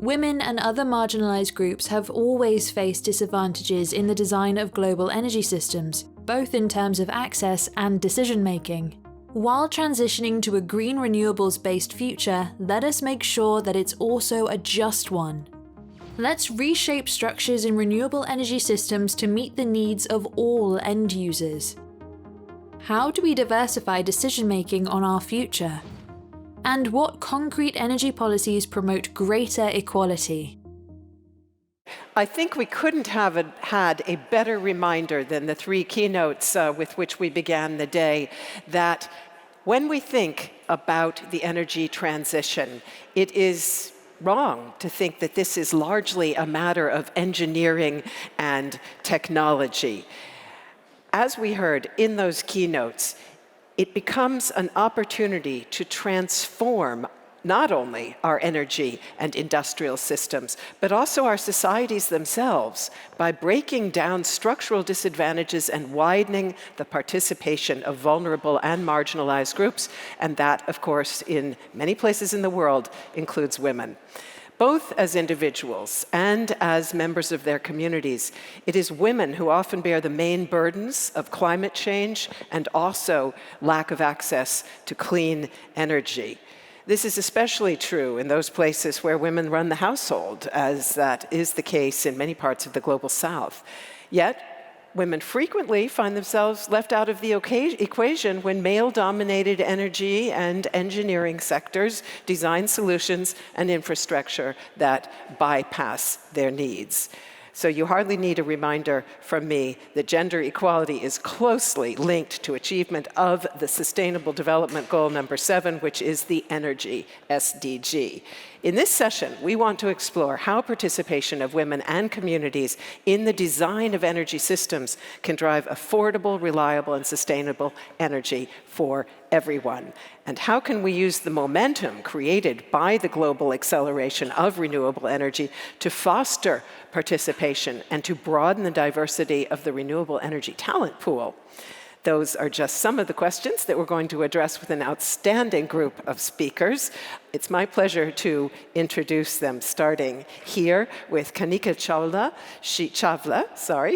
Women and other marginalized groups have always faced disadvantages in the design of global energy systems, both in terms of access and decision-making. While transitioning to a green renewables-based future, let us make sure that it's also a just one. Let's reshape structures in renewable energy systems to meet the needs of all end users. How do we diversify decision-making on our future? And what concrete energy policies promote greater equality? I think we couldn't have had a better reminder than the three keynotes with which we began the day, that when we think about the energy transition, it is wrong to think that this is largely a matter of engineering and technology. As we heard in those keynotes, it becomes an opportunity to transform not only our energy and industrial systems, but also our societies themselves by breaking down structural disadvantages and widening the participation of vulnerable and marginalized groups, and that, of course, in many places in the world, includes women. Both as individuals and as members of their communities, it is women who often bear the main burdens of climate change and also lack of access to clean energy. This is especially true in those places where women run the household, as that is the case in many parts of the global south. Yet, women frequently find themselves left out of the equation when male-dominated energy and engineering sectors design solutions and infrastructure that bypass their needs. So you hardly need a reminder from me that gender equality is closely linked to achievement of the Sustainable Development Goal number 7, which is the Energy SDG. In this session, we want to explore how participation of women and communities in the design of energy systems can drive affordable, reliable, and sustainable energy for everyone. And how can we use the momentum created by the global acceleration of renewable energy to foster participation and to broaden the diversity of the renewable energy talent pool? Those are just some of the questions that we're going to address with an outstanding group of speakers. It's my pleasure to introduce them, starting here with Kanika Chawla.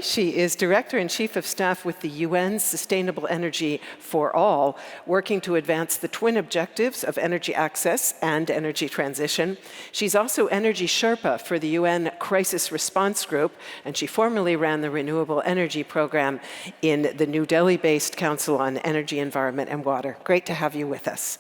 She is Director and Chief of Staff with the UN's Sustainable Energy for All, working to advance the twin objectives of energy access and energy transition. She's also Energy Sherpa for the UN Crisis Response Group, and she formerly ran the Renewable Energy Program in the New Delhi-based Council on Energy, Environment, and Water. Great to have you with us.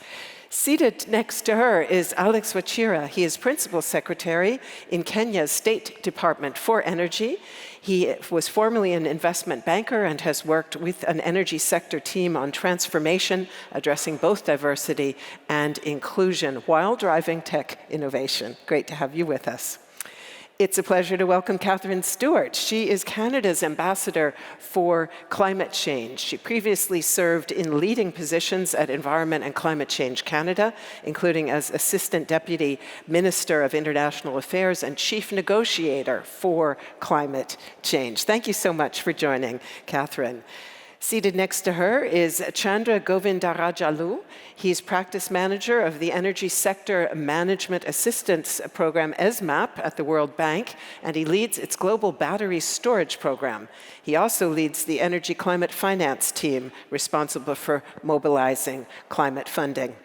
Seated next to her is Alex Wachira. He is Principal Secretary in Kenya's State Department for Energy. He was formerly an investment banker and has worked with an energy sector team on transformation, addressing both diversity and inclusion while driving tech innovation. Great to have you with us. It's a pleasure to welcome Catherine Stewart. She is Canada's ambassador for climate change. She previously served in leading positions at Environment and Climate Change Canada, including as Assistant Deputy Minister of International Affairs and Chief Negotiator for Climate Change. Thank you so much for joining, Catherine. Seated next to her is Chandra Govindarajalu. He's practice manager of the Energy Sector Management Assistance Program, ESMAP, at the World Bank, and he leads its global battery storage program. He also leads the Energy Climate Finance team, responsible for mobilizing climate funding.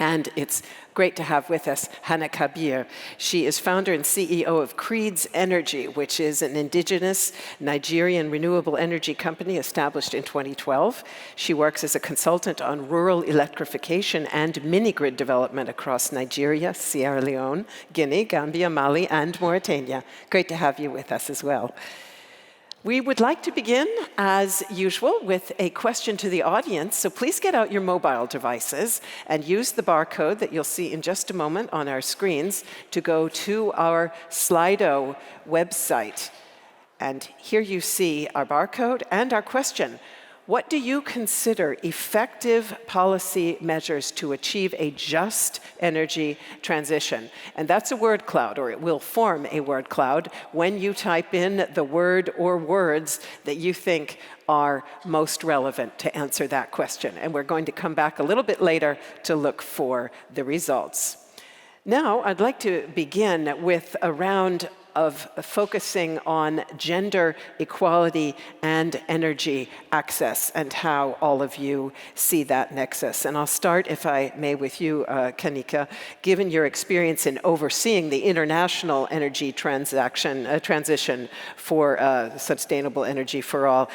And it's great to have with us Hannah Kabir. She is founder and CEO of Creeds Energy, which is an indigenous Nigerian renewable energy company established in 2012. She works as a consultant on rural electrification and mini-grid development across Nigeria, Sierra Leone, Guinea, Gambia, Mali, and Mauritania. Great to have you with us as well. We would like to begin, as usual, with a question to the audience, so please get out your mobile devices and use the barcode that you'll see in just a moment on our screens to go to our Slido website. And here you see our barcode and our question. What do you consider effective policy measures to achieve a just energy transition? And that's a word cloud, or it will form a word cloud when you type in the word or words that you think are most relevant to answer that question. And we're going to come back a little bit later to look for the results. Now, I'd like to begin with a round of focusing on gender equality and energy access and how all of you see that nexus. And I'll start, if I may, with you, Kanika. Given your experience in overseeing the international energy transition for sustainable energy for all,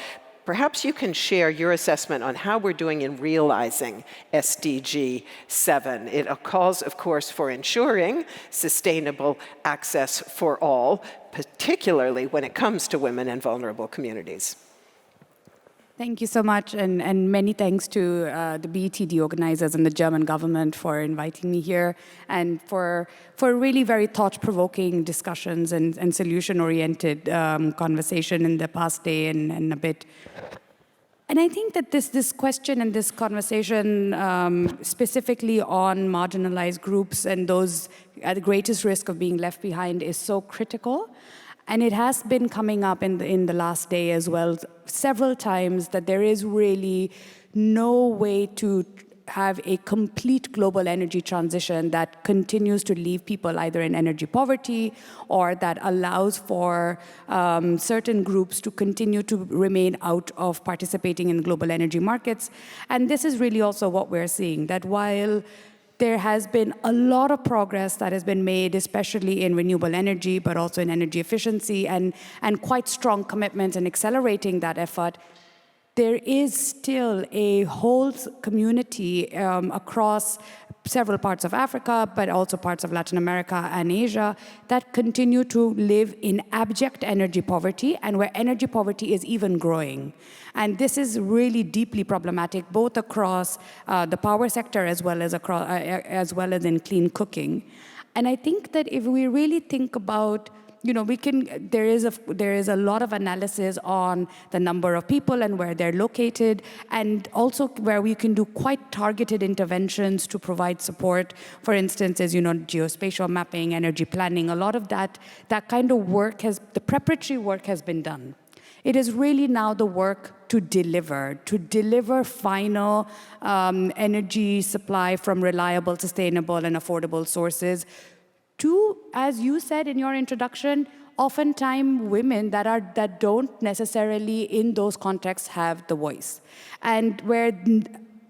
perhaps you can share your assessment on how we're doing in realizing SDG 7. It calls, of course, for ensuring sustainable access for all, particularly when it comes to women and vulnerable communities. Thank you so much, and many thanks to the BETD organizers and the German government for inviting me here, and for really very thought-provoking discussions and solution-oriented conversation in the past day and a bit. And I think that this question and this conversation specifically on marginalized groups and those at the greatest risk of being left behind is so critical. And it has been coming up in the last day as well several times that there is really no way to have a complete global energy transition that continues to leave people either in energy poverty or that allows for certain groups to continue to remain out of participating in global energy markets. And this is really also what we're seeing, that while there has been a lot of progress that has been made, especially in renewable energy, but also in energy efficiency, and quite strong commitments in accelerating that effort. There is still a whole community across several parts of Africa, but also parts of Latin America and Asia, that continue to live in abject energy poverty, and where energy poverty is even growing. And this is really deeply problematic, both across the power sector as well as in clean cooking. And I think that if we really think about, there is a lot of analysis on the number of people and where they're located, and also where we can do quite targeted interventions to provide support. For instance, as geospatial mapping, energy planning, a lot of that kind of work the preparatory work has been done. It is really now the work to deliver final energy supply from reliable, sustainable, and affordable sources to, as you said in your introduction, oftentimes women that don't necessarily in those contexts have the voice. And where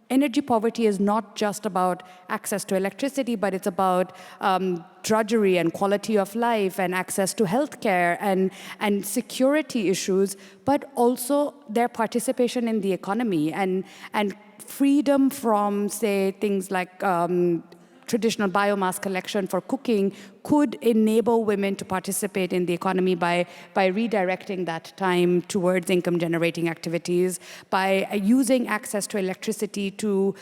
energy poverty is not just about access to electricity, but it's about drudgery and quality of life and access to healthcare and security issues, but also their participation in the economy and freedom from, say, things like traditional biomass collection for cooking could enable women to participate in the economy by redirecting that time towards income-generating activities, by using access to electricity to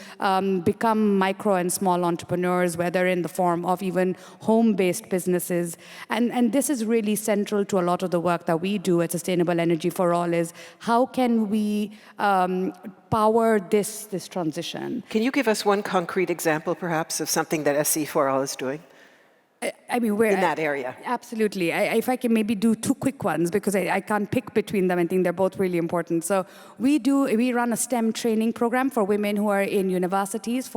become micro and small entrepreneurs, whether in the form of even home-based businesses. And this is really central to a lot of the work that we do at Sustainable Energy for All, is how can we power this transition. Can you give us one concrete example, perhaps, of something that SE4All is doing? I mean, we're in that area. Absolutely. If I can maybe do two quick ones, because I can't pick between them. I think they're both really important. So we run a STEM training program for women who are in universities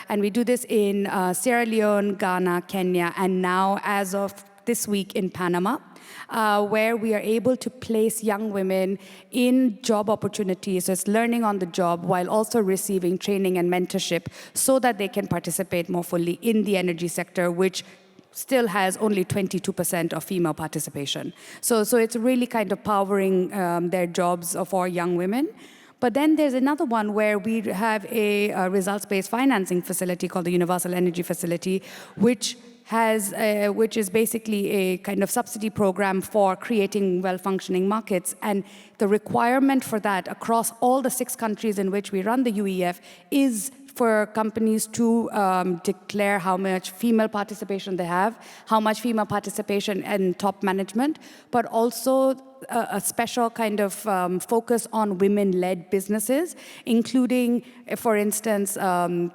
and we do this in Sierra Leone, Ghana, Kenya, and now, as of this week, in Panama. Where we are able to place young women in job opportunities. So it's learning on the job while also receiving training and mentorship so that they can participate more fully in the energy sector, which still has only 22% of female participation. So it's really kind of powering their jobs for young women. But then there's another one where we have a results-based financing facility called the Universal Energy Facility, which is basically a kind of subsidy program for creating well-functioning markets. And the requirement for that across all the 6 countries in which we run the UEF is for companies to declare how much female participation they have, how much female participation in top management, but also a special kind of focus on women-led businesses, including, for instance,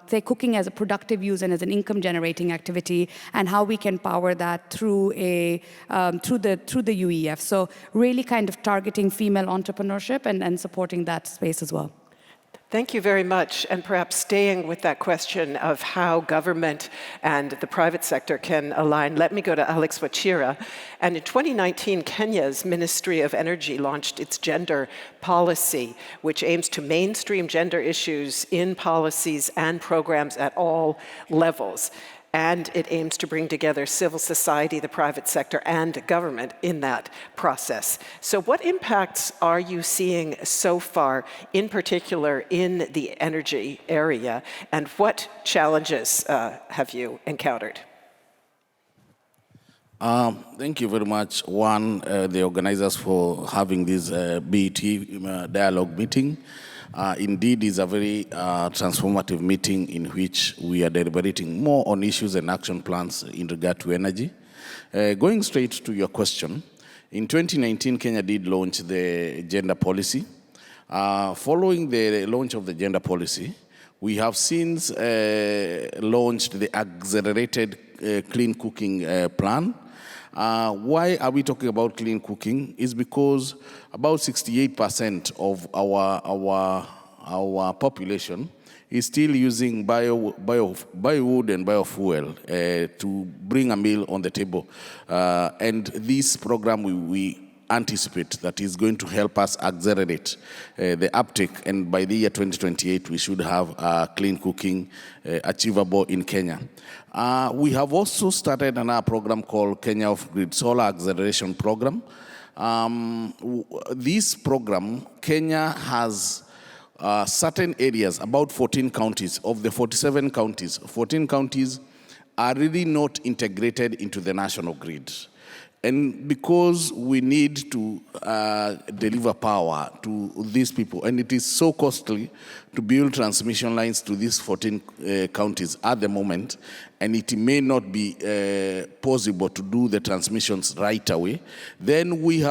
say cooking as a productive use and as an income-generating activity, and how we can power that through the UEF. So really kind of targeting female entrepreneurship and supporting that space as well. Thank you very much. And perhaps staying with that question of how government and the private sector can align, let me go to Alex Wachira. And in 2019, Kenya's Ministry of Energy launched its gender policy, which aims to mainstream gender issues in policies and programs at all levels. And it aims to bring together civil society, the private sector, and government in that process. So what impacts are you seeing so far, in particular in the energy area, and what challenges have you encountered? Thank you very much, the organizers, for having this BET dialogue meeting. Indeed, is a very transformative meeting in which we are deliberating more on issues and action plans in regard to energy. Going straight to your question, in 2019, Kenya did launch the gender policy. Following the launch of the gender policy, we have since launched the accelerated clean cooking plan. Why are we talking about clean cooking? Is because about 68% of our population is still using biowood and biofuel to bring a meal on the table. And this program we anticipate that is going to help us accelerate the uptake, and by the year 2028 we should have clean cooking achievable in Kenya. We have also started another program called Kenya Off-Grid Solar Acceleration Program. This program, Kenya has certain areas, about 14 counties. Of the 47 counties, 14 counties are really not integrated into the national grid. And because we need to deliver power to these people, and it is so costly to build transmission lines to these 14 counties at the moment, and it may not be possible to do the transmissions right away, then we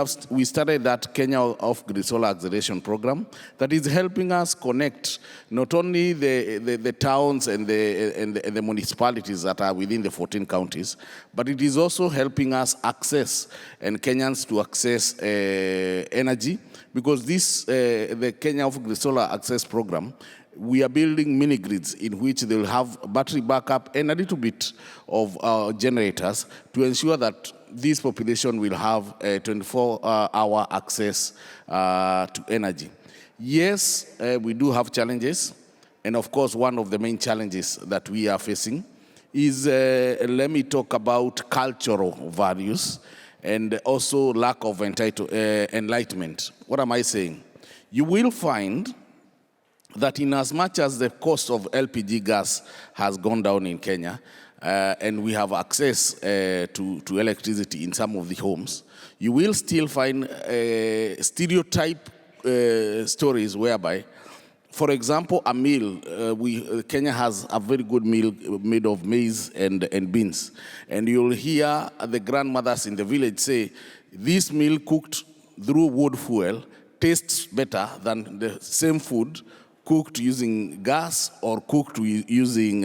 started that Kenya Off-Grid Solar Acceleration Program that is helping us connect not only the towns and the municipalities that are within the 14 counties, but it is also helping us access and Kenyans to access energy, because this, the Kenya Off-Grid Solar Access Program, we are building mini grids in which they will have battery backup and a little bit of generators to ensure that this population will have a 24-hour access to energy. Yes, we do have challenges, and of course one of the main challenges that we are facing is, let me talk about cultural values and also lack of enlightenment. What am I saying? You will find that in as much as the cost of LPG gas has gone down in Kenya, and we have access to electricity in some of the homes, you will still find stereotype stories whereby, for example, a meal, Kenya has a very good meal made of maize and beans. And you'll hear the grandmothers in the village say, this meal cooked through wood fuel tastes better than the same food cooked using gas or cooked using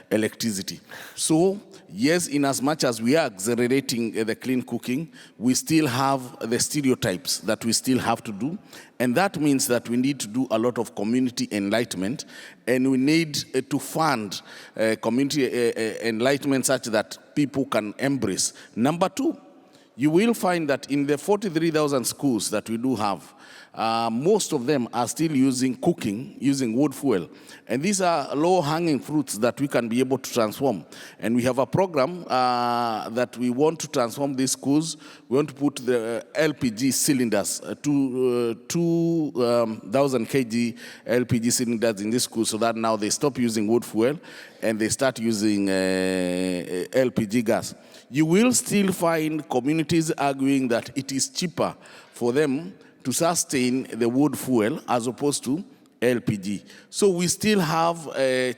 electricity. So, yes, in as much as we are accelerating the clean cooking, we still have the stereotypes that we still have to do. And that means that we need to do a lot of community enlightenment, and we need to fund community enlightenment such that people can embrace. Number two, you will find that in the 43,000 schools that we do have, most of them are still using wood fuel. And these are low-hanging fruits that we can be able to transform. And we have a program that we want to transform these schools. We want to put the LPG cylinders, 2,000 kg LPG cylinders in this school, so that now they stop using wood fuel and they start using LPG gas. You will still find communities arguing that it is cheaper for them to sustain the wood fuel as opposed to LPG. So we still have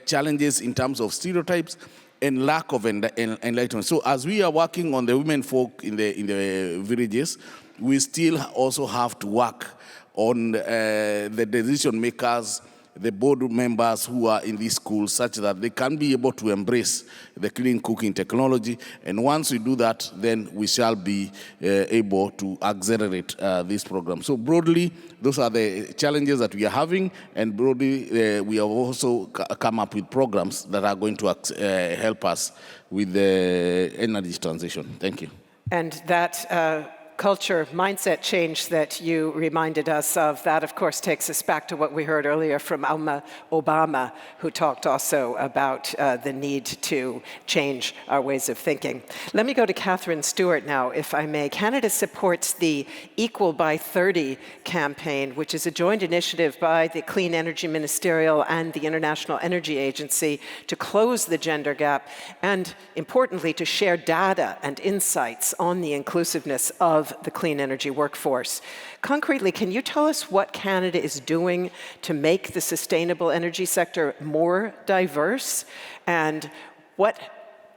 challenges in terms of stereotypes and lack of enlightenment. So as we are working on the women folk in the villages, we still also have to work on the decision makers the board members who are in these schools such that they can be able to embrace the clean cooking technology. And once we do that, then we shall be able to accelerate this program. So broadly, those are the challenges that we are having, and broadly, we have also come up with programs that are going to help us with the energy transition. Thank you. And that culture mindset change that you reminded us of, that of course takes us back to what we heard earlier from Alma Obama, who talked also about the need to change our ways of thinking. Let me go to Catherine Stewart now, if I may. Canada supports the Equal by 30 campaign, which is a joint initiative by the Clean Energy Ministerial and the International Energy Agency to close the gender gap and, importantly, to share data and insights on the inclusiveness of the clean energy workforce. Concretely, can you tell us what Canada is doing to make the sustainable energy sector more diverse? And what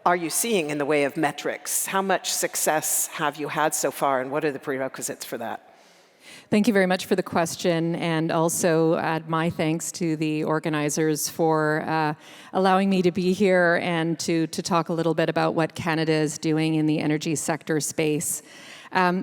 are you seeing in the way of metrics? How much success have you had so far, and what are the prerequisites for that? Thank you very much for the question, and also add my thanks to the organizers for allowing me to be here and to talk a little bit about what Canada is doing in the energy sector space.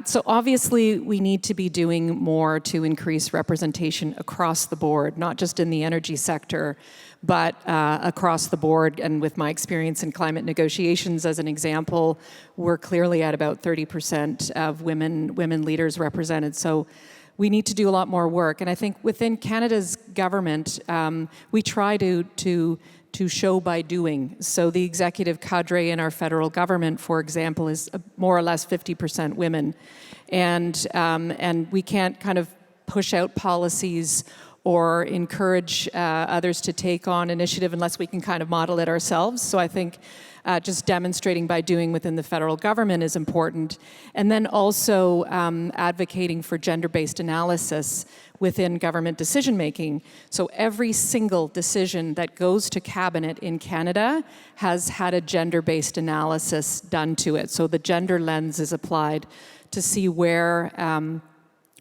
So obviously, we need to be doing more to increase representation across the board, not just in the energy sector, but across the board. And with my experience in climate negotiations as an example, we're clearly at about 30% of women leaders represented. So we need to do a lot more work. And I think within Canada's government, we try to show by doing. So the executive cadre in our federal government, for example, is more or less 50% women. And we can't kind of push out policies or encourage others to take on initiative unless we can kind of model it ourselves. So I think just demonstrating by doing within the federal government is important. And then also advocating for gender-based analysis within government decision-making. So every single decision that goes to cabinet in Canada has had a gender-based analysis done to it. So the gender lens is applied to see where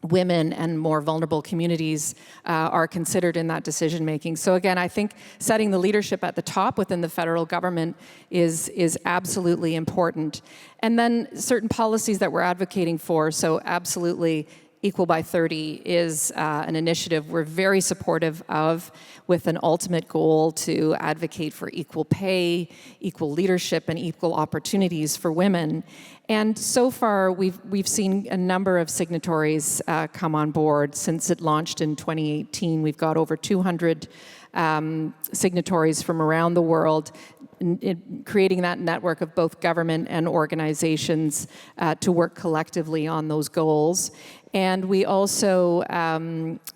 women and more vulnerable communities are considered in that decision-making. So again, I think setting the leadership at the top within the federal government is absolutely important. And then certain policies that we're advocating for, so absolutely Equal by 30 is an initiative we're very supportive of, with an ultimate goal to advocate for equal pay, equal leadership, and equal opportunities for women. And so far, we've seen a number of signatories come on board. Since it launched in 2018, we've got over 200 signatories from around the world, creating that network of both government and organizations to work collectively on those goals. And we also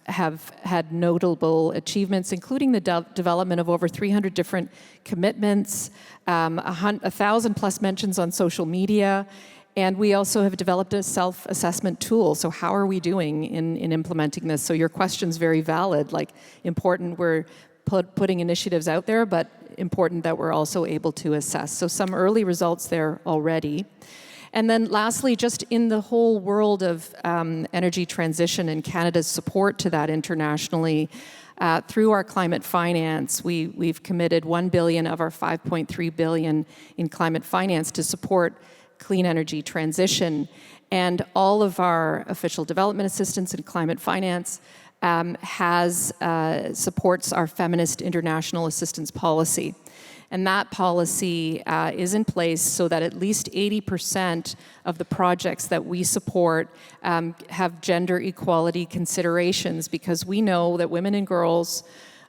have had notable achievements, including the development of over 300 different commitments, 1,000 plus mentions on social media, and we also have developed a self-assessment tool. So how are we doing in implementing this? So your question's very valid, like important we're putting initiatives out there, but important that we're also able to assess. So some early results there already. And then lastly, just in the whole world of energy transition and Canada's support to that internationally, through our climate finance, we've committed $1 billion of our $5.3 billion in climate finance to support clean energy transition. And all of our official development assistance in climate finance supports our feminist international assistance policy. And that policy is in place so that at least 80% of the projects that we support have gender equality considerations, because we know that women and girls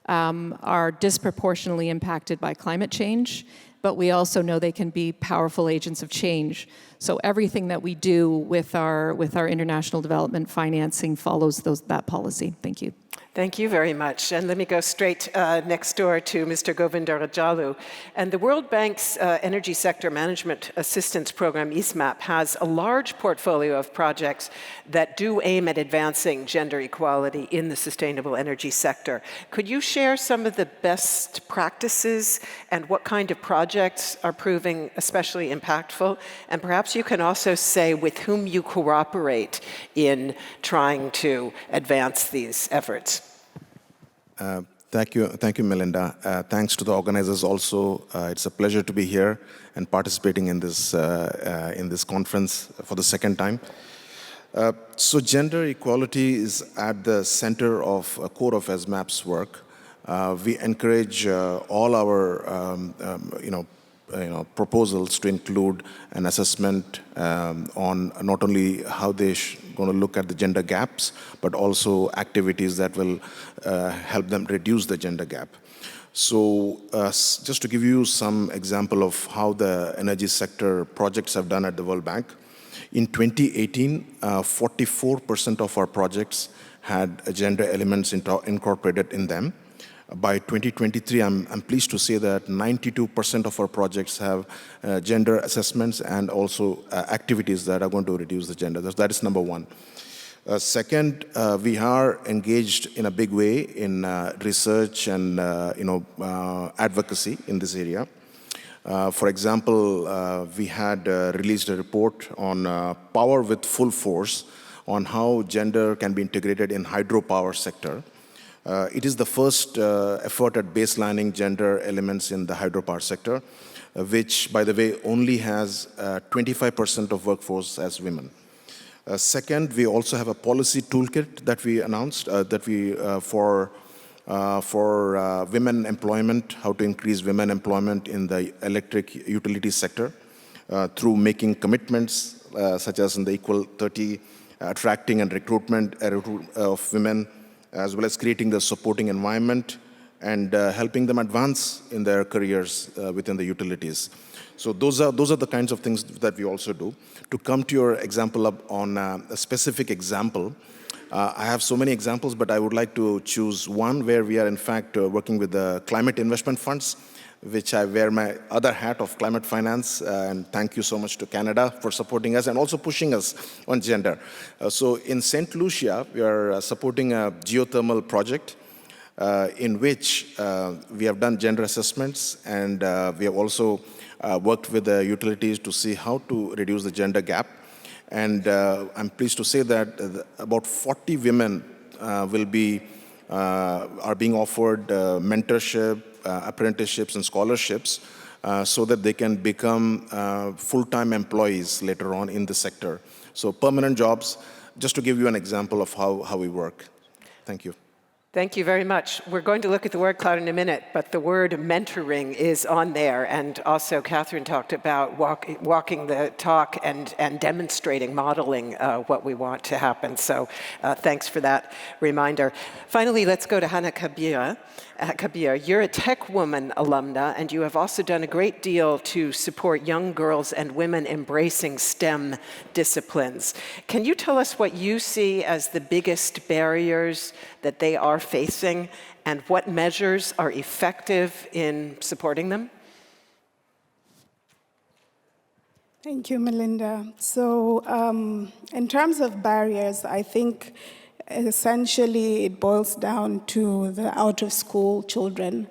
are disproportionately impacted by climate change, but we also know they can be powerful agents of change. So everything that we do with our international development financing follows that policy. Thank you. Thank you very much. And let me go straight next door to Mr. Govindarajalu. And the World Bank's Energy Sector Management Assistance Program, ESMAP, has a large portfolio of projects that do aim at advancing gender equality in the sustainable energy sector. Could you share some of the best practices and what kind of projects are proving especially impactful? And perhaps you can also say with whom you cooperate in trying to advance these efforts. Thank you, Melinda. Thanks to the organizers also. It's a pleasure to be here and participating in this conference for the second time. So gender equality is at the center of core of ESMAP's work. We encourage all our proposals to include an assessment on not only how they going to look at the gender gaps, but also activities that will help them reduce the gender gap. So just to give you some example of how the energy sector projects have done at the World Bank, in 2018, 44% of our projects had gender elements incorporated in them. By 2023, I'm pleased to say that 92% of our projects have gender assessments and also activities that are going to reduce the gender. That is number one. Second, we are engaged in a big way in research and advocacy in this area. For example, we had released a report on Power with Full Force on how gender can be integrated in hydropower sector. It is the first effort at baselining gender elements in the hydropower sector, which, by the way, only has 25% of workforce as women. Second, we also have a policy toolkit that we announced for women employment, how to increase women employment in the electric utility sector through making commitments such as in the Equal 30, attracting and recruitment of women, as well as creating the supporting environment and helping them advance in their careers within the utilities. So those are the kinds of things that we also do. To come to your example on a specific example, I have so many examples, but I would like to choose one where we are in fact working with the climate investment funds, which I wear my other hat of climate finance, and thank you so much to Canada for supporting us and also pushing us on gender. So in St. Lucia, we are supporting a geothermal project in which we have done gender assessments, and we have also worked with the utilities to see how to reduce the gender gap. And I'm pleased to say that about 40 women are being offered mentorship, apprenticeships and scholarships so that they can become full-time employees later on in the sector. So permanent jobs, just to give you an example of how we work. Thank you. Thank you very much. We're going to look at the word cloud in a minute, but the word mentoring is on there. And also Catherine talked about walking the talk and demonstrating, modeling what we want to happen. So thanks for that reminder. Finally, let's go to Hannah Kabir. Kabir, you're a Tech Woman alumna, and you have also done a great deal to support young girls and women embracing STEM disciplines. Can you tell us what you see as the biggest barriers that they are facing, and what measures are effective in supporting them? Thank you, Melinda. So in terms of barriers, I think essentially it boils down to the out-of-school children,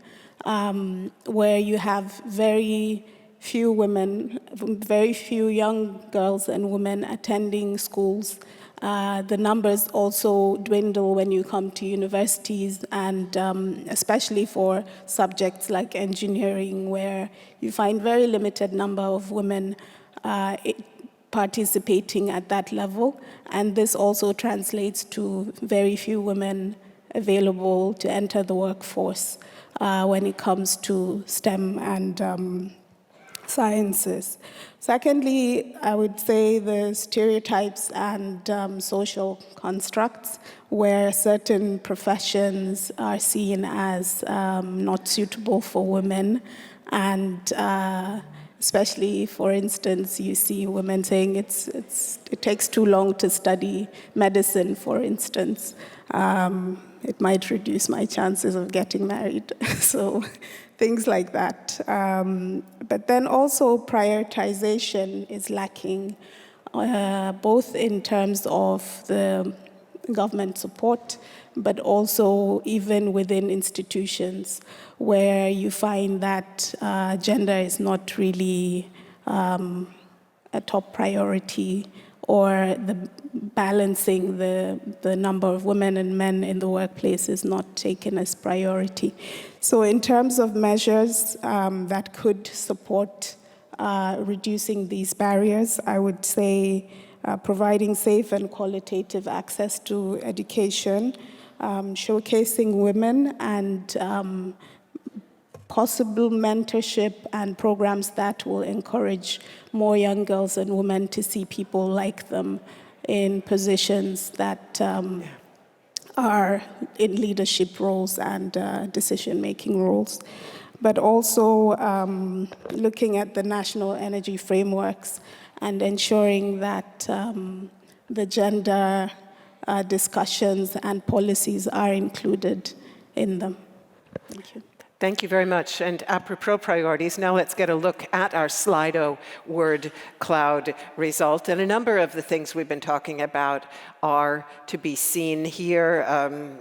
where you have very few women, very few young girls and women attending schools. The numbers also dwindle when you come to universities, and especially for subjects like engineering, where you find very limited number of women participating at that level. And this also translates to very few women available to enter the workforce when it comes to STEM and sciences. Secondly, I would say the stereotypes and social constructs where certain professions are seen as not suitable for women, and especially, for instance, you see women saying it takes too long to study medicine, for instance. It might reduce my chances of getting married. So things like that. But then also prioritization is lacking, both in terms of the government support, but also even within institutions, where you find that gender is not really a top priority, or the balancing the number of women and men in the workplace is not taken as priority. So in terms of measures that could support reducing these barriers, I would say providing safe and qualitative access to education, showcasing women, and possible mentorship and programs that will encourage more young girls and women to see people like them in positions that are in leadership roles and decision-making roles. But also looking at the national energy frameworks and ensuring that the gender discussions and policies are included in them. Thank you. Thank you very much. And apropos priorities, now let's get a look at our Slido word cloud result. And a number of the things we've been talking about are to be seen here.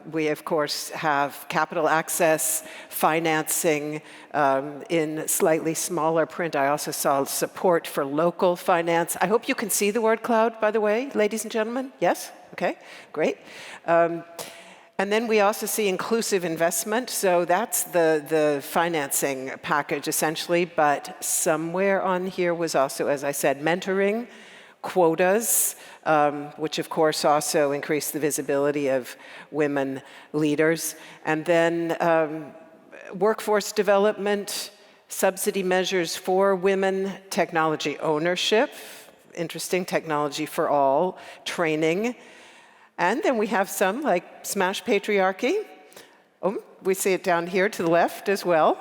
We, of course, have capital access, financing in slightly smaller print. I also saw support for local finance. I hope you can see the word cloud, by the way, ladies and gentlemen. Yes? Okay, great. And then we also see inclusive investment. So that's the financing package, essentially. But somewhere on here was also, as I said, mentoring, quotas, which of course also increase the visibility of women leaders. And then workforce development, subsidy measures for women, technology ownership, interesting, technology for all, training. And then we have some like smash patriarchy. Oh, we see it down here to the left as well.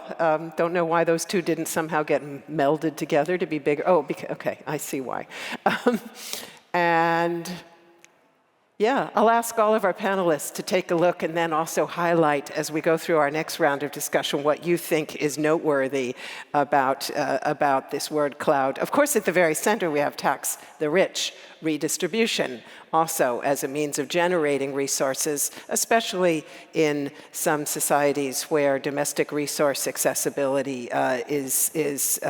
Don't know why those two didn't somehow get melded together to be bigger. Oh, okay, I see why. And yeah, I'll ask all of our panelists to take a look and then also highlight as we go through our next round of discussion what you think is noteworthy about this word cloud. Of course, at the very center, we have tax the rich, redistribution, also as a means of generating resources, especially in some societies where domestic resource accessibility is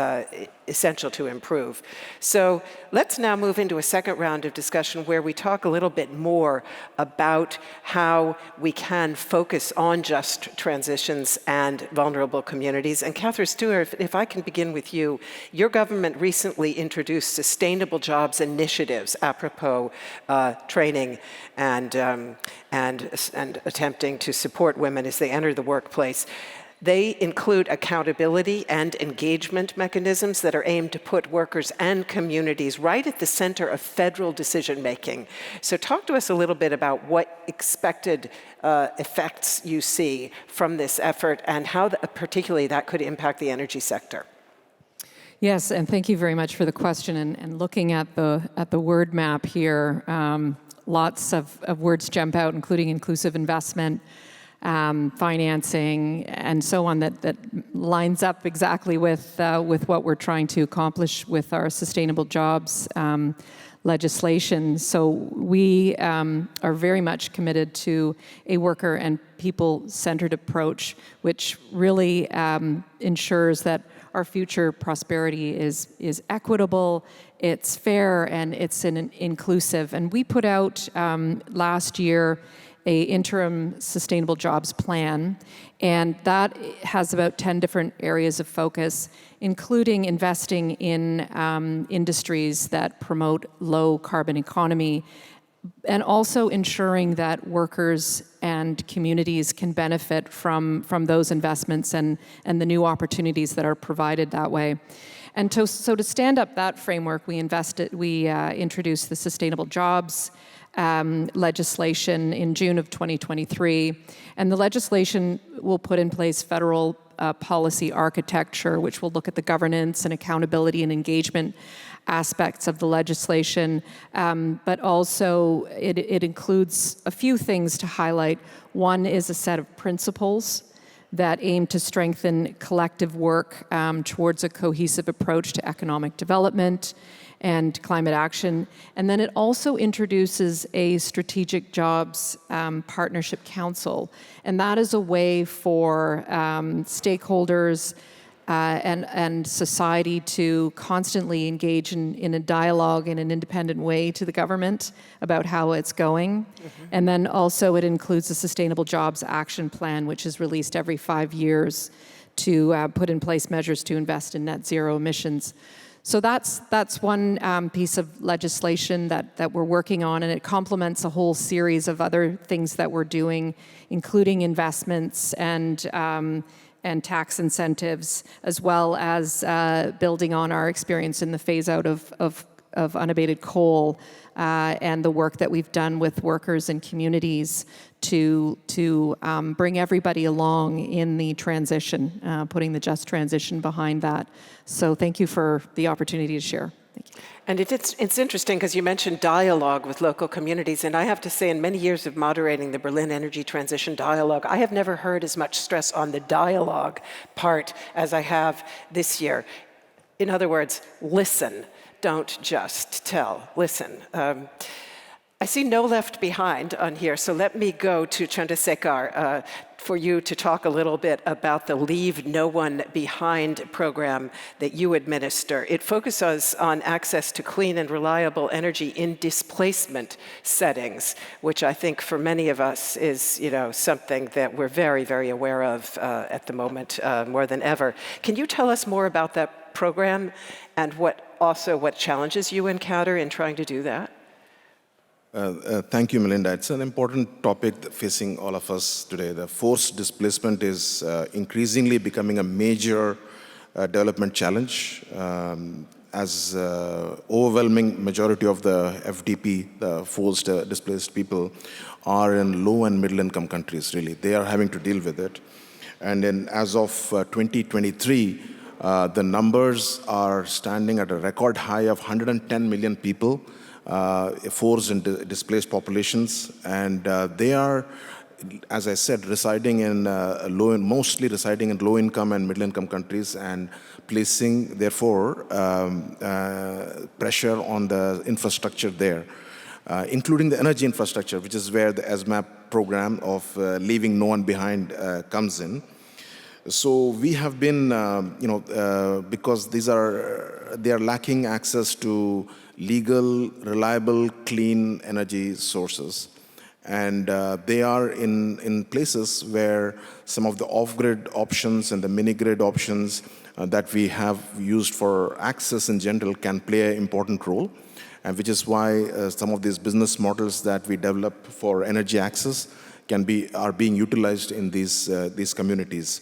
essential to improve. So let's now move into a second round of discussion where we talk a little bit more about how we can focus on just transitions and vulnerable communities. And Catherine Stewart, if I can begin with you, your government recently introduced sustainable jobs initiatives apropos training and attempting to support women as they enter the workplace. They include accountability and engagement mechanisms that are aimed to put workers and communities right at the center of federal decision-making. So talk to us a little bit about what expected effects you see from this effort and how particularly that could impact the energy sector. Yes, and thank you very much for the question. And looking at the word map here, lots of words jump out, including inclusive investment, financing, and so on, that lines up exactly with what we're trying to accomplish with our sustainable jobs legislation. So we are very much committed to a worker and people-centered approach, which really ensures that our future prosperity is equitable, it's fair, and it's inclusive. And we put out last year an interim sustainable jobs plan, and that has about 10 different areas of focus, including investing in industries that promote low carbon economy, and also ensuring that workers and communities can benefit from those investments and the new opportunities that are provided that way. And so to stand up that framework, we introduced the Sustainable Jobs legislation in June of 2023. And the legislation will put in place federal policy architecture, which will look at the governance and accountability and engagement aspects of the legislation, but also it includes a few things to highlight. One is a set of principles that aim to strengthen collective work towards a cohesive approach to economic development and climate action. And then it also introduces a strategic jobs partnership council. And that is a way for stakeholders, and society to constantly engage in a dialogue in an independent way to the government about how it's going. And then also it includes a Sustainable Jobs Action Plan, which is released every 5 years to put in place measures to invest in net zero emissions. So that's one piece of legislation that we're working on, and it complements a whole series of other things that we're doing, including investments and tax incentives, as well as building on our experience in the phase out of unabated coal and the work that we've done with workers and communities to bring everybody along in the transition, putting the just transition behind that. So thank you for the opportunity to share. Thank you. And it's interesting because you mentioned dialogue with local communities, and I have to say in many years of moderating the Berlin Energy Transition Dialogue, I have never heard as much stress on the dialogue part as I have this year. In other words, listen, don't just tell, listen. I see no left behind on here, so let me go to Chandrasekhar for you to talk a little bit about the Leave No One Behind program that you administer. It focuses on access to clean and reliable energy in displacement settings, which I think for many of us is, something that we're very, very aware of at the moment, more than ever. Can you tell us more about that program and what challenges you encounter in trying to do that? Thank you, Melinda. It's an important topic facing all of us today. The forced displacement is increasingly becoming a major development challenge as overwhelming majority of the FDP, the forced displaced people, are in low and middle income countries, really. They are having to deal with it. And then as of 2023, the numbers are standing at a record high of 110 million people, forced and displaced populations, and they are, as I said, residing in mostly residing in low-income and middle-income countries, and placing, therefore, pressure on the infrastructure there, including the energy infrastructure, which is where the ESMAP program of Leaving No One Behind comes in. So we have been, because they are lacking access to legal, reliable, clean energy sources. And they are in places where some of the off-grid options and the mini-grid options that we have used for access in general can play an important role, and which is why some of these business models that we develop for energy access are being utilized in these communities.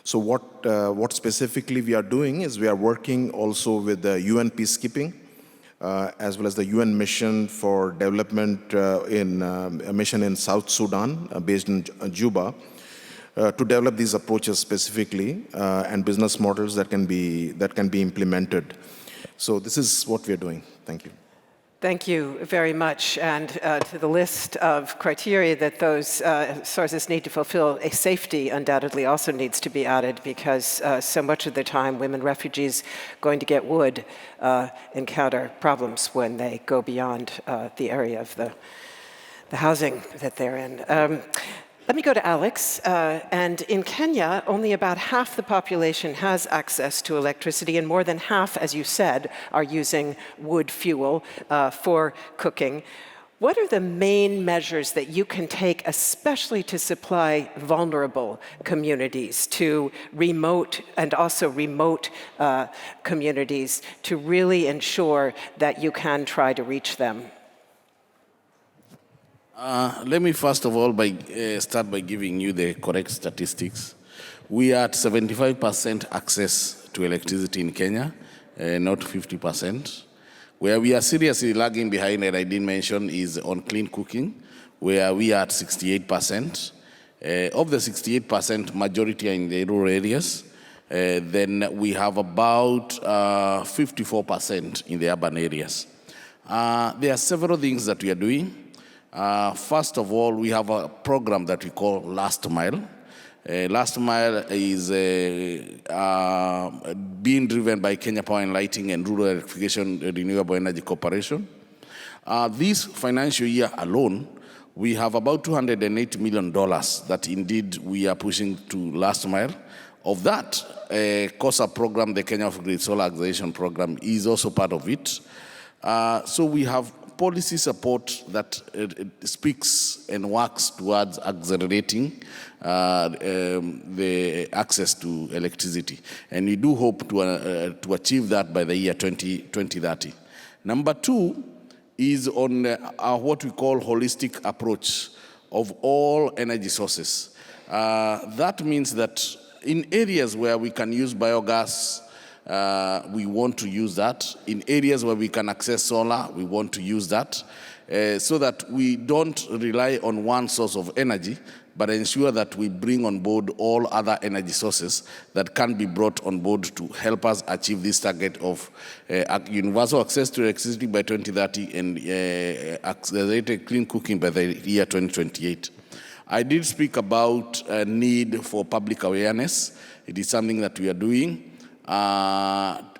So what specifically we are doing is we are working also with the UN peacekeeping, as well as the UN mission for development a mission in South Sudan, based in Juba, to develop these approaches specifically and business models that can be implemented. So this is what we are doing. Thank you. Thank you very much. And to the list of criteria that those sources need to fulfill, a safety undoubtedly also needs to be added, because so much of the time women refugees going to get wood encounter problems when they go beyond the area of the housing that they're in. Let me go to Alex. And in Kenya, only about half the population has access to electricity, and more than half, as you said, are using wood fuel for cooking. What are the main measures that you can take, especially to supply vulnerable communities, to remote communities, to really ensure that you can try to reach them? Let me first of all start by giving you the correct statistics. We are at 75% access to electricity in Kenya, not 50%. Where we are seriously lagging behind, and I didn't mention, is on clean cooking, where we are at 68%. Of the 68%, majority are in the rural areas. Then we have about 54% in the urban areas. There are several things that we are doing. First of all, we have a program that we call Last Mile. Last Mile is being driven by Kenya Power and Lighting and Rural Electrification Renewable Energy Corporation. This financial year alone, we have about $208 million that indeed we are pushing to Last Mile. of that, COSA program, the Kenya Off-Grid Solar Acceleration Program, is also part of it. So we have policy support that speaks and works towards accelerating the access to electricity. And we do hope to achieve that by the year 2030. Number two is on what we call holistic approach of all energy sources. That means that in areas where we can use biogas, we want to use that. In areas where we can access solar, we want to use that, so that we don't rely on one source of energy, but ensure that we bring on board all other energy sources that can be brought on board to help us achieve this target of universal access to electricity by 2030 and accelerated clean cooking by the year 2028. I did speak about a need for public awareness. It is something that we are doing.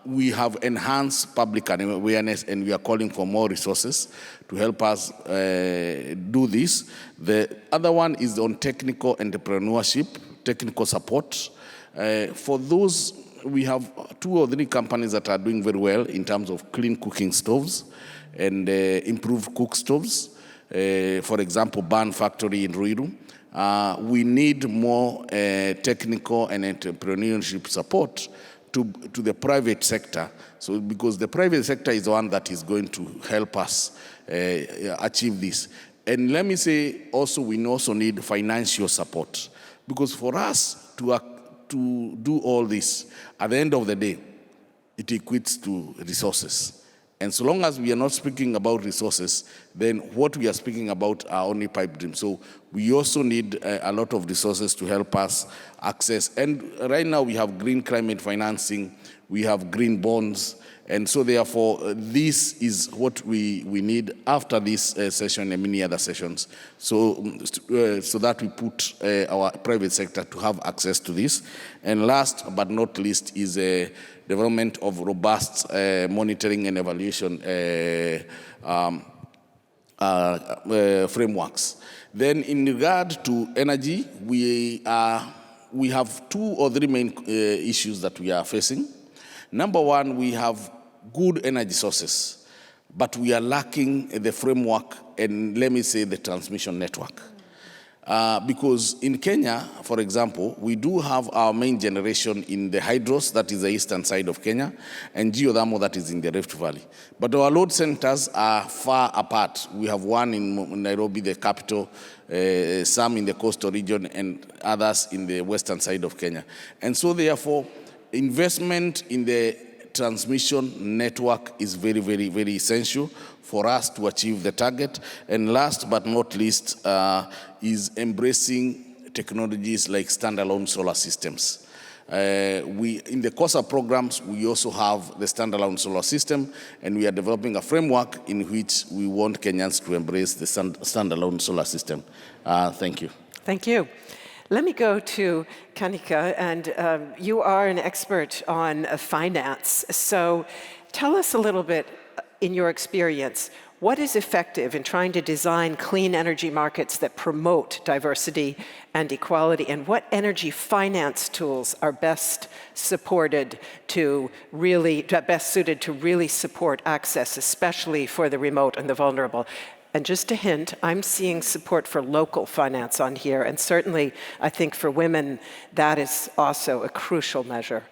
We have enhanced public awareness, and we are calling for more resources to help us do this. The other one is on technical entrepreneurship, technical support. For those, we have 2 or 3 companies that are doing very well in terms of clean cooking stoves and improved cook stoves. For example, Burn Factory in Ruiru. We need more technical and entrepreneurship support to the private sector, so because the private sector is the one that is going to help us achieve this. And let me say also, we also need financial support, because for us to do all this, at the end of the day, it equates to resources. And so long as we are not speaking about resources, then what we are speaking about are only pipe dreams. So we also need a lot of resources to help us access. And right now we have green climate financing, we have green bonds, and so therefore this is what we need after this session and many other sessions, so that we put our private sector to have access to this. And last but not least is a development of robust monitoring and evaluation frameworks. Then in regard to energy, we have 2 or 3 main issues that we are facing. Number one, we have good energy sources, but we are lacking the framework and, let me say, the transmission network. Because in Kenya, for example, we do have our main generation in the hydros, that is the eastern side of Kenya, and geothermal, that is in the Rift Valley. But our load centers are far apart. We have one in Nairobi, the capital, some in the coastal region, and others in the western side of Kenya. And so therefore, investment in the transmission network is very, very, very essential for us to achieve the target. And last but not least is embracing technologies like standalone solar systems. In the COSA programs, we also have the standalone solar system, and we are developing a framework in which we want Kenyans to embrace the standalone solar system. Thank you. Thank you. Let me go to Kanika, and you are an expert on finance. So tell us a little bit, in your experience, what is effective in trying to design clean energy markets that promote diversity and equality, and what energy finance tools are best suited to really support access, especially for the remote and the vulnerable? And just a hint, I'm seeing support for local finance on here, and certainly I think for women that is also a crucial measure.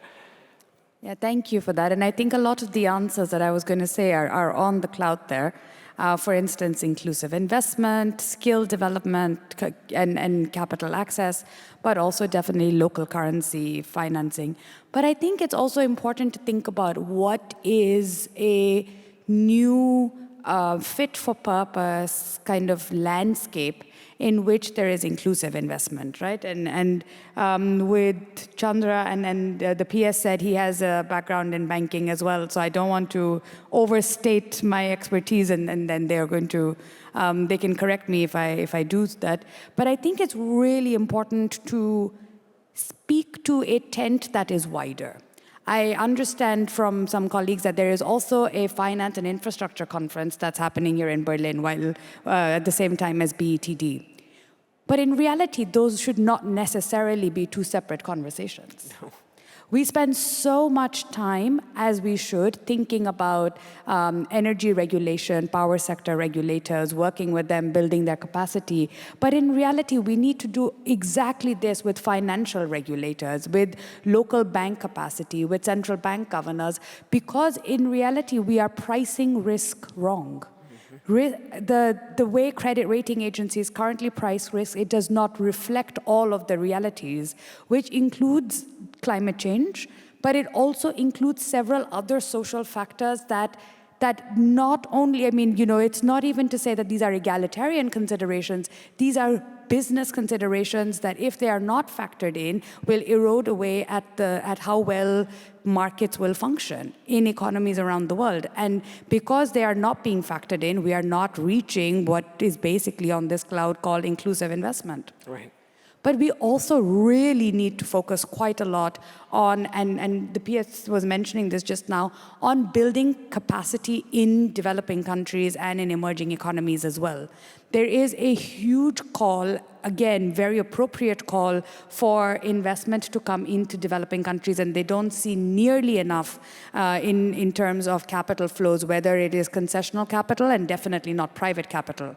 Yeah, thank you for that. And I think a lot of the answers that I was going to say are on the cloud there. For instance, inclusive investment, skill development, and capital access, but also definitely local currency financing. But I think it's also important to think about what is a new fit-for-purpose kind of landscape in which there is inclusive investment, right? And with Chandra, and the PS said he has a background in banking as well, so I don't want to overstate my expertise, and then they're going to, they can correct me if I do that. But I think it's really important to speak to a tent that is wider. I understand from some colleagues that there is also a finance and infrastructure conference that's happening here in Berlin while at the same time as BETD. But in reality, those should not necessarily be two separate conversations. No. We spend so much time, as we should, thinking about energy regulation, power sector regulators, working with them, building their capacity. But in reality, we need to do exactly this with financial regulators, with local bank capacity, with central bank governors, because in reality, we are pricing risk wrong. The way credit rating agencies currently price risk, it does not reflect all of the realities, which includes climate change, but it also includes several other social factors that not only, I mean, you know, it's not even to say that these are egalitarian considerations, these are business considerations that if they are not factored in, will erode away at how well markets will function in economies around the world. And because they are not being factored in, we are not reaching what is basically on this cloud called inclusive investment. Right. But we also really need to focus quite a lot on, and the PS was mentioning this just now, on building capacity in developing countries and in emerging economies as well. There is a huge call, again, very appropriate call for investment to come into developing countries, and they don't see nearly enough in terms of capital flows, whether it is concessional capital and definitely not private capital.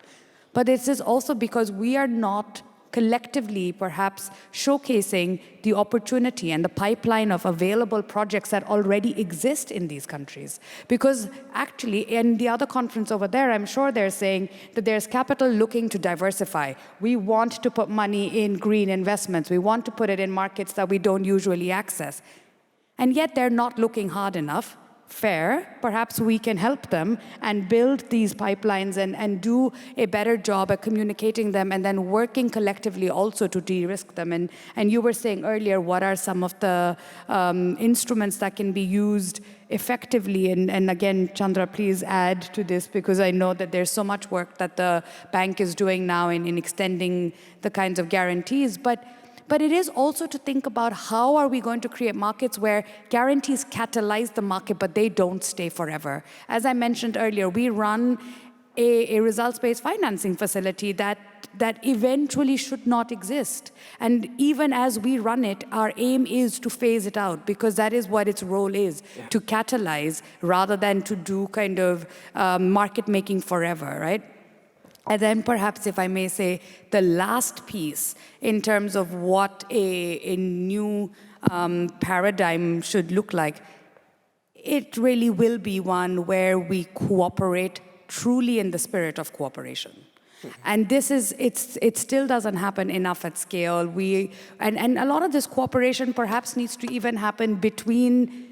But this is also because we are not collectively perhaps showcasing the opportunity and the pipeline of available projects that already exist in these countries. Because actually, in the other conference over there, I'm sure they're saying that there's capital looking to diversify. We want to put money in green investments. We want to put it in markets that we don't usually access. And yet they're not looking hard enough. Fair, perhaps we can help them and build these pipelines and do a better job at communicating them and then working collectively also to de-risk them. And you were saying earlier, what are some of the instruments that can be used effectively? And again, Chandra, please add to this, because I know that there's so much work that the bank is doing now in extending the kinds of guarantees. But it is also to think about how are we going to create markets where guarantees catalyze the market, but they don't stay forever. As I mentioned earlier, we run a results-based financing facility that eventually should not exist. And even as we run it, our aim is to phase it out, because that is what its role is, to catalyze rather than to do kind of market making forever, right? And then perhaps, if I may say, the last piece in terms of what a new paradigm should look like, it really will be one where we cooperate truly in the spirit of cooperation. Mm-hmm. And this is, it still doesn't happen enough at scale. And a lot of this cooperation perhaps needs to even happen between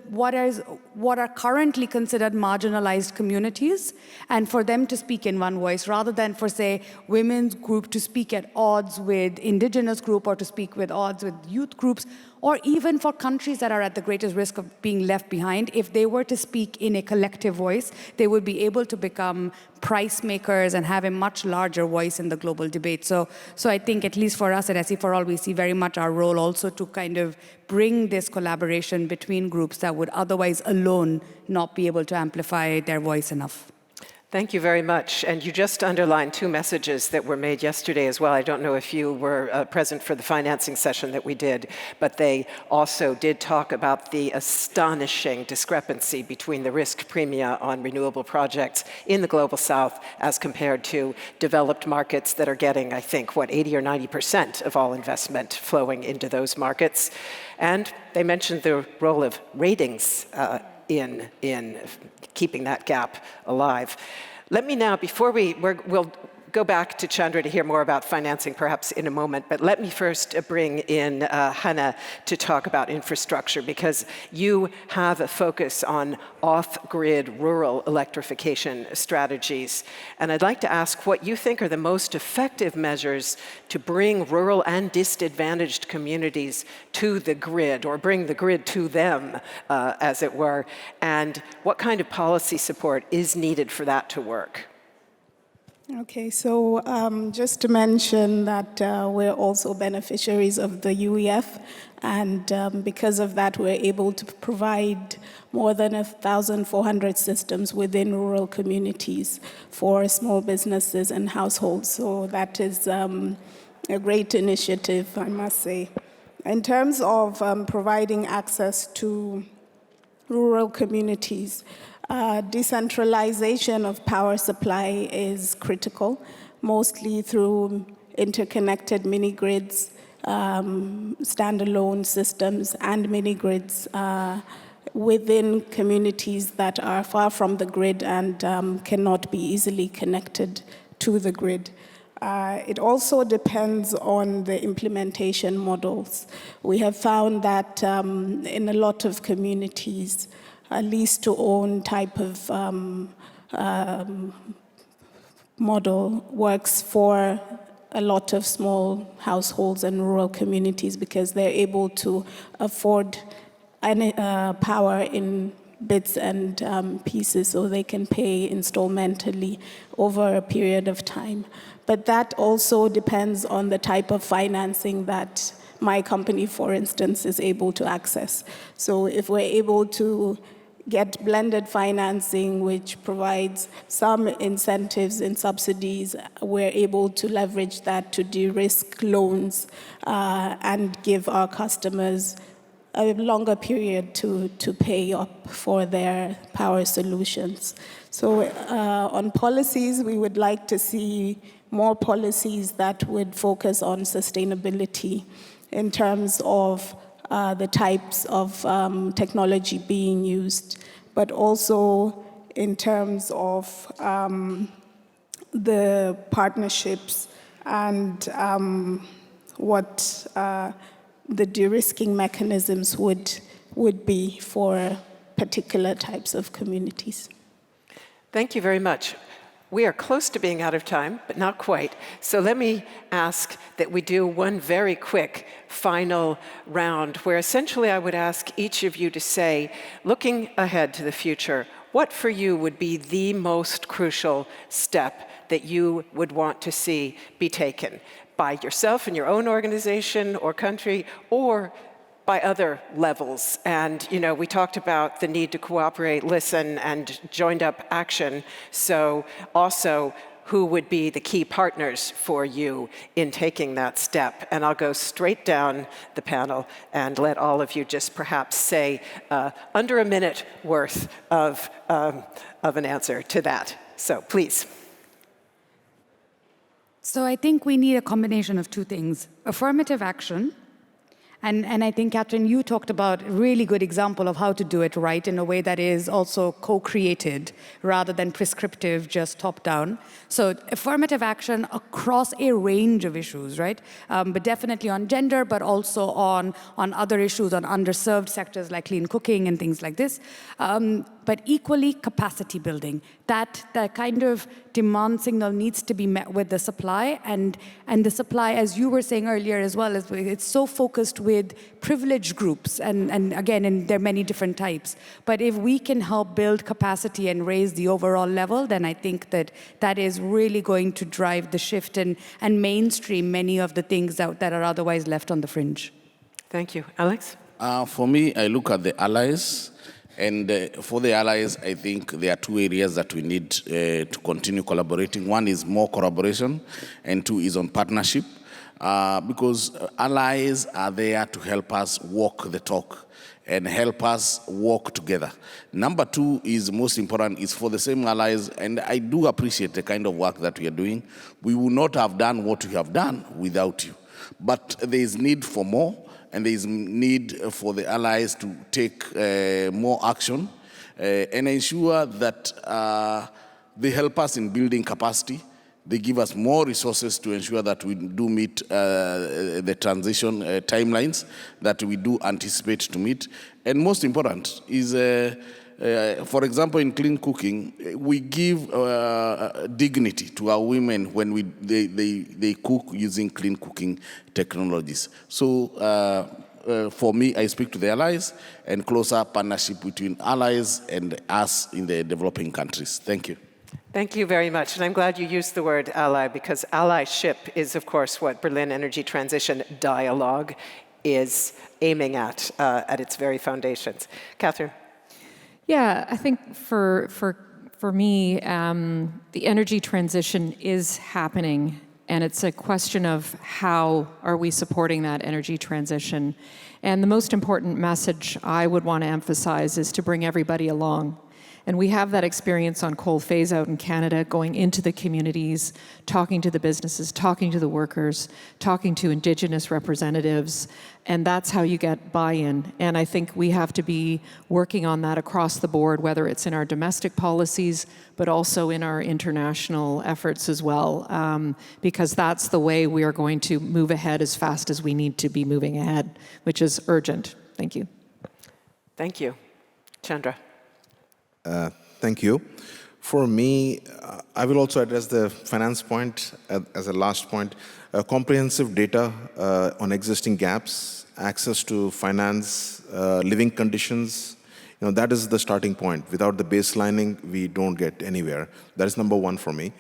what are currently considered marginalized communities, and for them to speak in one voice, rather than for, say, women's group to speak at odds with indigenous group, or to speak with odds with youth groups, or even for countries that are at the greatest risk of being left behind. If they were to speak in a collective voice, they would be able to become price makers and have a much larger voice in the global debate. So I think, at least for us at SE4All, we see very much our role also to kind of bring this collaboration between groups that would otherwise alone not be able to amplify their voice enough. Thank you very much. And you just underlined two messages that were made yesterday as well. I don't know if you were present for the financing session that we did, but they also did talk about the astonishing discrepancy between the risk premia on renewable projects in the Global South as compared to developed markets that are getting, I think, 80 or 90% of all investment flowing into those markets. And they mentioned the role of ratings in keeping that gap alive. Let me now, before we'll go back to Chandra to hear more about financing perhaps in a moment, but let me first bring in Hannah to talk about infrastructure, because you have a focus on off-grid rural electrification strategies. And I'd like to ask what you think are the most effective measures to bring rural and disadvantaged communities to the grid, or bring the grid to them, as it were, and what kind of policy support is needed for that to work? Okay, so just to mention that we're also beneficiaries of the UEF, and because of that, we're able to provide more than 1,400 systems within rural communities for small businesses and households. So that is a great initiative, I must say. In terms of providing access to rural communities, decentralization of power supply is critical, mostly through interconnected mini-grids, standalone systems, and mini-grids within communities that are far from the grid and cannot be easily connected to the grid. It also depends on the implementation models. We have found that in a lot of communities, a lease-to-own type of model works for a lot of small households and rural communities because they're able to afford power in bits and pieces so they can pay installmentally over a period of time. But that also depends on the type of financing that my company, for instance, is able to access. So if we're able to get blended financing, which provides some incentives and subsidies, we're able to leverage that to de-risk loans and give our customers a longer period to pay up for their power solutions. So on policies, we would like to see more policies that would focus on sustainability in terms of the types of technology being used, but also in terms of the partnerships and what the de-risking mechanisms would be for particular types of communities. Thank you very much. We are close to being out of time, but not quite. So let me ask that we do one very quick final round where essentially I would ask each of you to say, looking ahead to the future, what for you would be the most crucial step that you would want to see be taken by yourself in your own organization or country, or by other levels? And, you know, we talked about the need to cooperate, listen, and joined up action. So also, who would be the key partners for you in taking that step? And I'll go straight down the panel and let all of you just perhaps say under a minute worth of an answer to that. So please. So I think we need a combination of two things: affirmative action. And I think, Catherine, you talked about a really good example of how to do it right in a way that is also co-created rather than prescriptive, just top-down. So affirmative action across a range of issues, right? But definitely on gender, but also on other issues, on underserved sectors like clean cooking and things like this. But equally, capacity building. That kind of demand signal needs to be met with the supply, and the supply, as you were saying earlier as well, it's so focused with privileged groups, and again, and there are many different types. But if we can help build capacity and raise the overall level, then I think that is really going to drive the shift and mainstream many of the things that are otherwise left on the fringe. Thank you. Alex? For me, I look at the allies. And for the allies, I think there are two areas that we need to continue collaborating. One is more collaboration, and two is on partnership, because allies are there to help us walk the talk and help us walk together. Number two is most important, is for the same allies, and I do appreciate the kind of work that we are doing. We would not have done what we have done without you. But there is need for more, and there is need for the allies to take more action and ensure that they help us in building capacity. They give us more resources to ensure that we do meet the transition timelines that we do anticipate to meet. And most important is, for example, in clean cooking, we give dignity to our women when they cook using clean cooking technologies. So for me, I speak to the allies and closer partnership between allies and us in the developing countries. Thank you. Thank you very much. And I'm glad you used the word ally, because allyship is, of course, what Berlin Energy Transition Dialogue is aiming at its very foundations. Catherine? Yeah, I think for me, the energy transition is happening, and it's a question of how are we supporting that energy transition. And the most important message I would want to emphasize is to bring everybody along. And we have that experience on coal phase-out in Canada, going into the communities, talking to the businesses, talking to the workers, talking to Indigenous representatives, and that's how you get buy-in. And I think we have to be working on that across the board, whether it's in our domestic policies, but also in our international efforts as well, because that's the way we are going to move ahead as fast as we need to be moving ahead, which is urgent. Thank you. Thank you. Chandra? Thank you. For me, I will also address the finance point as a last point. Comprehensive data on existing gaps, access to finance, living conditions, that is the starting point. Without the baselining, we don't get anywhere. That is number one for me.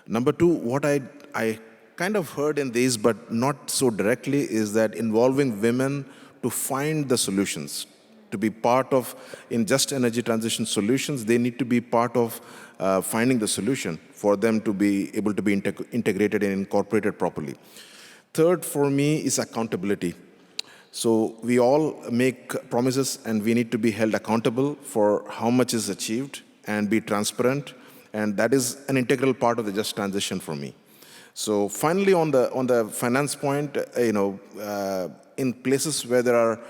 Number two, what I kind of heard in these, but not so directly, is that involving women to find the solutions, to be part of, in just energy transition solutions, they need to be part of finding the solution for them to be able to be integrated and incorporated properly. Third, for me, is accountability. So we all make promises, and we need to be held accountable for how much is achieved and be transparent, and that is an integral part of the just transition for me. So finally, on the finance point, in places where there are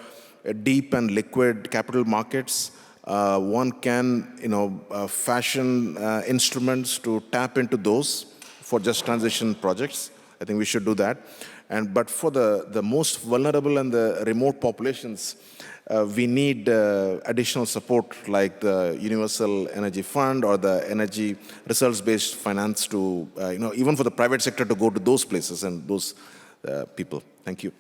deep and liquid capital markets, one can, fashion instruments to tap into those for just transition projects. I think we should do that. But for the most vulnerable and the remote populations, we need additional support like the Universal Energy Fund or the energy results-based finance to, even for the private sector to go to those places and those people. Thank you.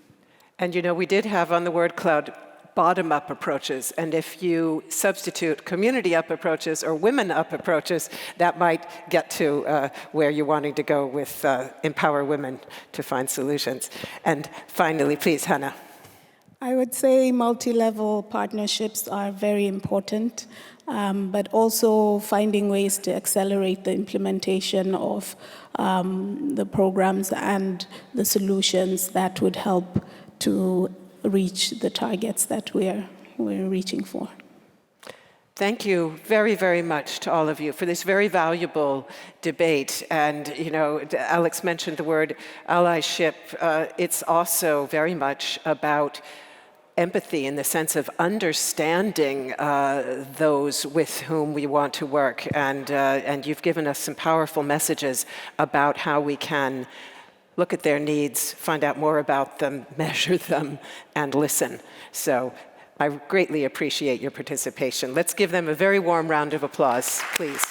And we did have on the word cloud bottom-up approaches, and if you substitute community-up approaches or women-up approaches, that might get to where you're wanting to go with empower women to find solutions. And finally, please, Hannah. I would say multi-level partnerships are very important, but also finding ways to accelerate the implementation of the programs and the solutions that would help to reach the targets that we're reaching for. Thank you very, very much to all of you for this very valuable debate. And, Alex mentioned the word allyship. It's also very much about empathy in the sense of understanding those with whom we want to work. And you've given us some powerful messages about how we can look at their needs, find out more about them, measure them, and listen. So I greatly appreciate your participation. Let's give them a very warm round of applause, please.